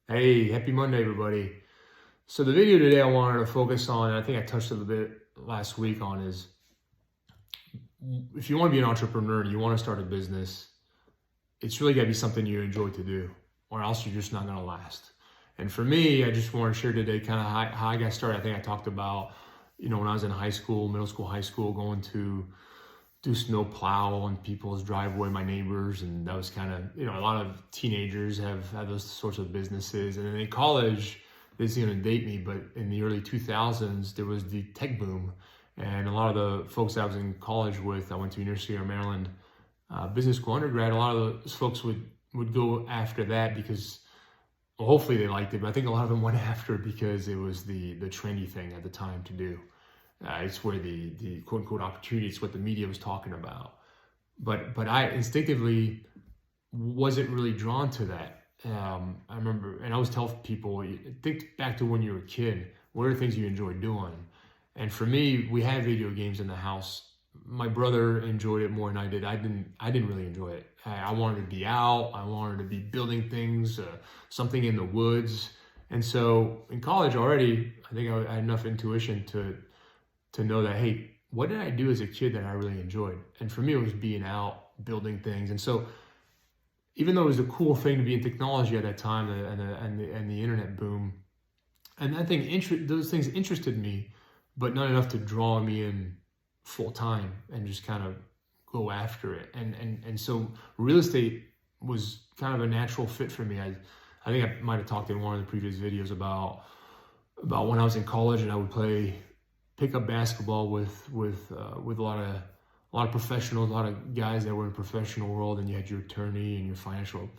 Hey, happy Monday, everybody. So the video today I wanted to focus on, and I think I touched a little bit last week on, is if you want to be an entrepreneur and you want to start a business, it's really got to be something you enjoy to do, or else you're just not going to last. And for me, I just want to share today kind of how I got started. I think I talked about, when I was in high school, middle school, high school, going to do snow plow on people's driveway, my neighbors, and that was kind of, a lot of teenagers have had those sorts of businesses. And then in college, this is going to date me, but in the early 2000s, there was the tech boom. And a lot of the folks I was in college with, I went to University of Maryland Business School undergrad, a lot of those folks would go after that because, well, hopefully they liked it, but I think a lot of them went after it because it was the trendy thing at the time to do. It's where the quote unquote opportunity, it's what the media was talking about. But I instinctively wasn't really drawn to that. I remember, and I always tell people, think back to when you were a kid. What are the things you enjoy doing? And for me, we had video games in the house. My brother enjoyed it more than I did. I didn't really enjoy it. I wanted to be out. I wanted to be building things, something in the woods. And so in college already, I think I had enough intuition to know that, hey, what did I do as a kid that I really enjoyed? And for me, it was being out, building things. And so even though it was a cool thing to be in technology at that time, and the internet boom, and I think those things interested me, but not enough to draw me in full time and just kind of go after it. And so real estate was kind of a natural fit for me. I think I might have talked in one of the previous videos about when I was in college and I would play pickup basketball with a lot of professionals, a lot of guys that were in the professional world, and you had your attorney and your financial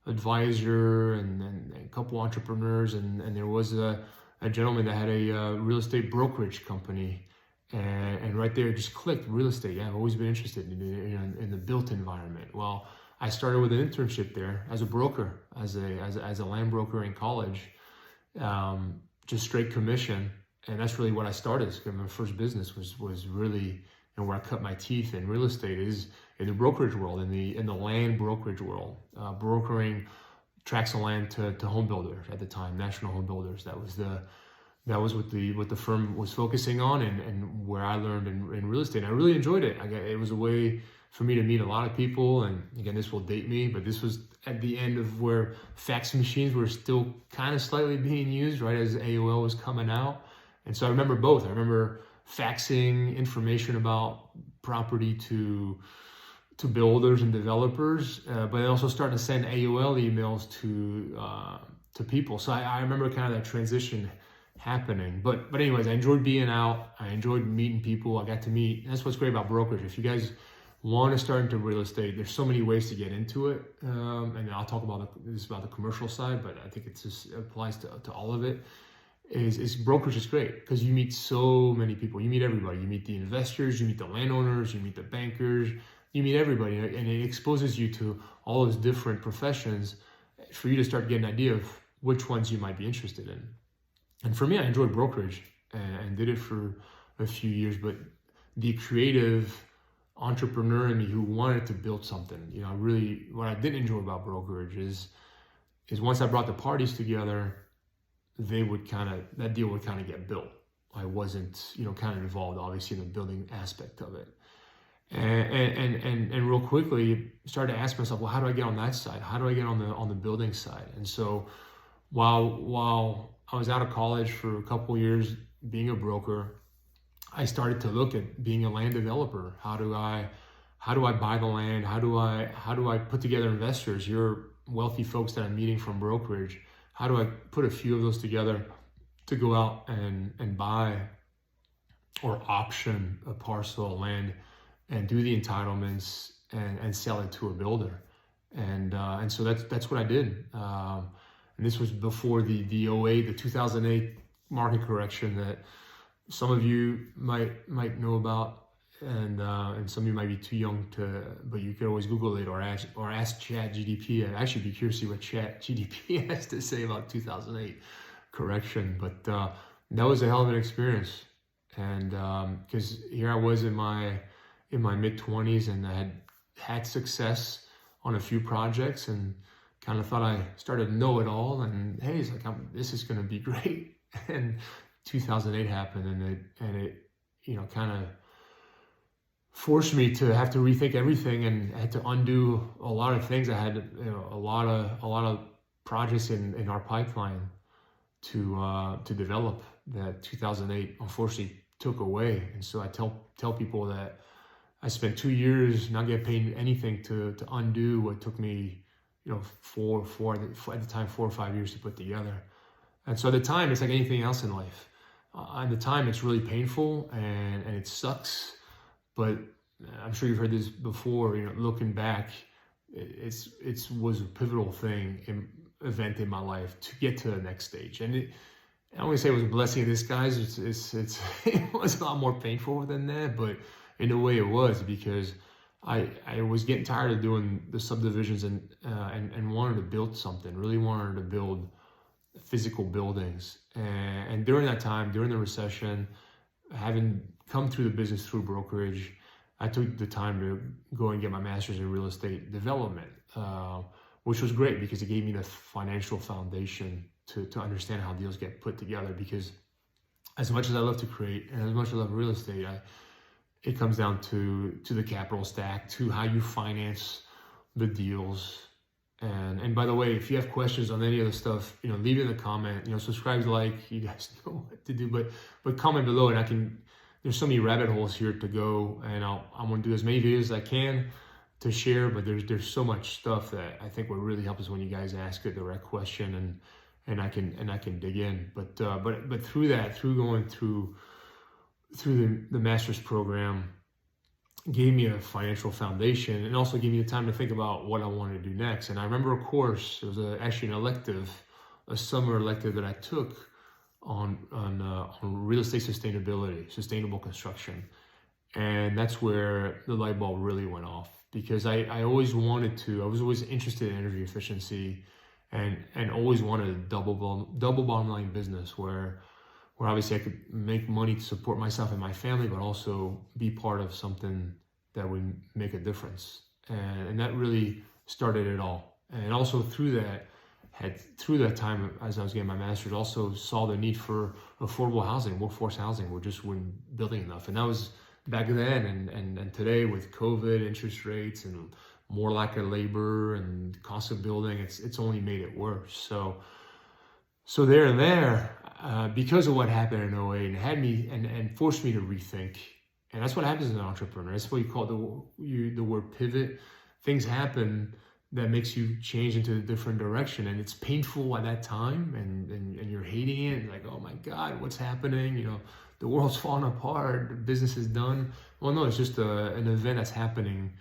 advisor and a couple entrepreneurs, and there was a gentleman that had a real estate brokerage company, and right there it just clicked. Real estate, yeah, I've always been interested in the built environment. Well, I started with an internship there as a broker, as a land broker in college, just straight commission. And that's really what I started. My first business was really, and where I cut my teeth in real estate is in the brokerage world, in the land brokerage world, brokering tracts of land to home builders at the time, national home builders. That was what the firm was focusing on, and where I learned in real estate. And I really enjoyed it. It was a way for me to meet a lot of people. And again, this will date me, but this was at the end of where fax machines were still kind of slightly being used, right as AOL was coming out. And so I remember both. I remember faxing information about property to builders and developers, but also starting to send AOL emails to people. So I remember kind of that transition happening. But anyways, I enjoyed being out. I enjoyed meeting people. I got to meet. That's what's great about brokerage. If you guys want to start into real estate, there's so many ways to get into it. And I'll talk about this about the commercial side, but I think it just applies to all of it. Is brokerage is great because you meet so many people. You meet everybody. You meet the investors, you meet the landowners, you meet the bankers, you meet everybody, and it exposes you to all those different professions for you to start getting an idea of which ones you might be interested in. And for me, I enjoyed brokerage and did it for a few years, but the creative entrepreneur in me who wanted to build something, really what I didn't enjoy about brokerage is once I brought the parties together, that deal would kind of get built. I wasn't, kind of involved obviously in the building aspect of it. And real quickly started to ask myself, well, how do I get on that side? How do I get on the building side? And so while I was out of college for a couple of years being a broker, I started to look at being a land developer. How do I buy the land? How do I put together investors? You're wealthy folks that I'm meeting from brokerage. How do I put a few of those together to go out and buy or option a parcel of land and do the entitlements and sell it to a builder? And so that's what I did. And this was before the 2008 market correction that some of you might know about, and some of you might be too young but you could always Google it or ask ChatGPT. I'd actually be curious to see what ChatGPT has to say about 2008 correction. But that was a hell of an experience, and because here I was in my mid 20s, and I had success on a few projects, and kind of thought I started to know it all, and hey, it's like this is going to be great. And 2008 happened, and it kind of forced me to have to rethink everything, and I had to undo a lot of things. I had a lot of projects in our pipeline to develop that 2008 unfortunately took away. And so I tell people that I spent 2 years not getting paid anything to undo what took me, four at the time 4 or 5 years to put together. And so at the time, it's like anything else in life. At the time, it's really painful and it sucks. But I'm sure you've heard this before. Looking back, it was a pivotal event in my life to get to the next stage. And I don't want to say it was a blessing in disguise. It was a lot more painful than that, but in a way it was, because I was getting tired of doing the subdivisions and wanted to build something. Really wanted to build physical buildings. And during that time, during the recession, having come through the business through brokerage, I took the time to go and get my master's in real estate development, which was great because it gave me the financial foundation to understand how deals get put together. Because as much as I love to create and as much as I love real estate, it comes down to the capital stack, to how you finance the deals. And by the way, if you have questions on any of the stuff, leave it in the comment. Subscribe, like, you guys know what to do. But comment below, and there's so many rabbit holes here to go, and I'm gonna do as many videos as I can to share. But there's so much stuff that I think would really help us when you guys ask a direct question, and I can dig in. But through going through the master's program, gave me a financial foundation, and also gave me the time to think about what I wanted to do next. And I remember a course, it was actually an elective, a summer elective that I took on real estate sustainability, sustainable construction. And that's where the light bulb really went off, because I was always interested in energy efficiency, and always wanted a double bottom line business where obviously I could make money to support myself and my family, but also be part of something that would make a difference. And that really started it all. And also through that time, as I was getting my master's, also saw the need for affordable housing, workforce housing. We just weren't building enough. And that was back then. And today, with COVID, interest rates, and more lack of labor and cost of building, it's only made it worse. So there, because of what happened in 2008, and had me and forced me to rethink. And that's what happens as an entrepreneur. That's what you call the word pivot. Things happen that makes you change into a different direction, and it's painful at that time, and you're hating it, like, oh my God, what's happening? The world's falling apart, the business is done. Well, no, it's just an event that's happening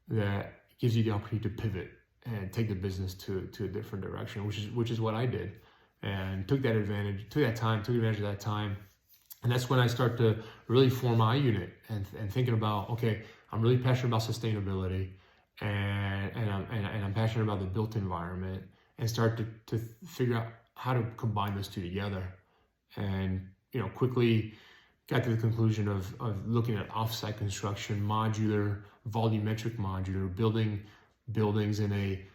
that gives you the opportunity to pivot and take the business to a different direction, which is what I did. And took advantage of that time. And that's when I start to really form my unit and thinking about, okay, I'm really passionate about sustainability, and I'm passionate about the built environment, and start to figure out how to combine those two together. And quickly got to the conclusion of looking at offsite construction, modular, volumetric modular, building buildings in a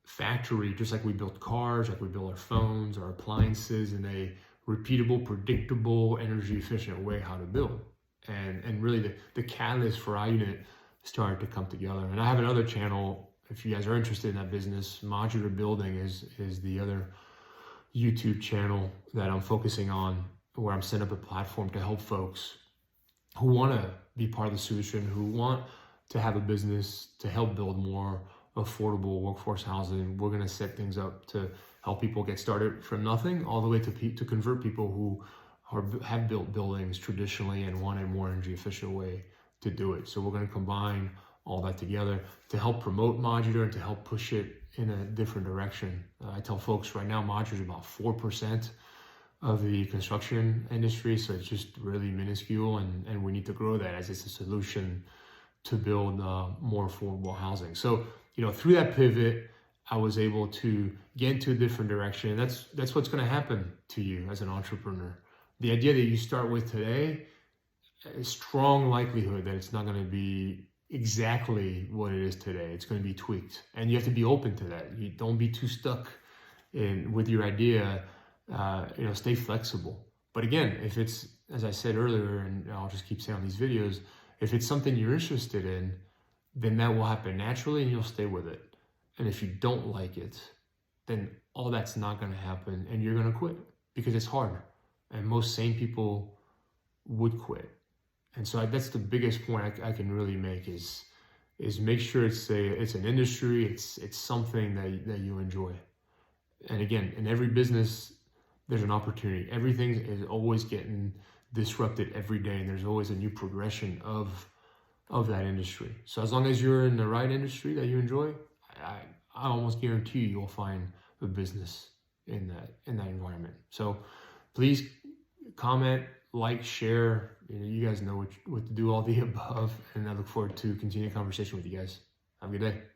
factory, just like we build cars, like we build our phones, our appliances, in a repeatable, predictable, energy efficient way how to build. And really the catalyst for iUnit started to come together. And I have another channel, if you guys are interested in that business. Modular Building is the other YouTube channel that I'm focusing on, where I'm setting up a platform to help folks who want to be part of the solution, who want to have a business to help build more affordable workforce housing. We're going to set things up to help people get started from nothing all the way to convert people who have built buildings traditionally and want a more energy efficient way to do it. So we're going to combine all that together to help promote modular and to help push it in a different direction. I tell folks right now, modular is about 4% of the construction industry, so it's just really minuscule, and we need to grow that as it's a solution to build more affordable housing. So through that pivot, I was able to get into a different direction. That's what's going to happen to you as an entrepreneur. The idea that you start with today, a strong likelihood that it's not going to be exactly what it is today. It's going to be tweaked, and you have to be open to that. You don't be too stuck in with your idea. Stay flexible. But again, if it's, as I said earlier, and I'll just keep saying on these videos, if it's something you're interested in, then that will happen naturally and you'll stay with it. And if you don't like it, then all that's not going to happen and you're going to quit because it's hard. And most sane people would quit. And so that's the biggest point I can really make is make sure it's an industry, it's something that you enjoy. And again, in every business, there's an opportunity. Everything is always getting disrupted every day, and there's always a new progression of that industry. So as long as you're in the right industry that you enjoy, I almost guarantee you'll find a business in that environment. So please comment, like, share. You guys know what to do, all the above, and I look forward to continuing conversation with you guys. Have a good day.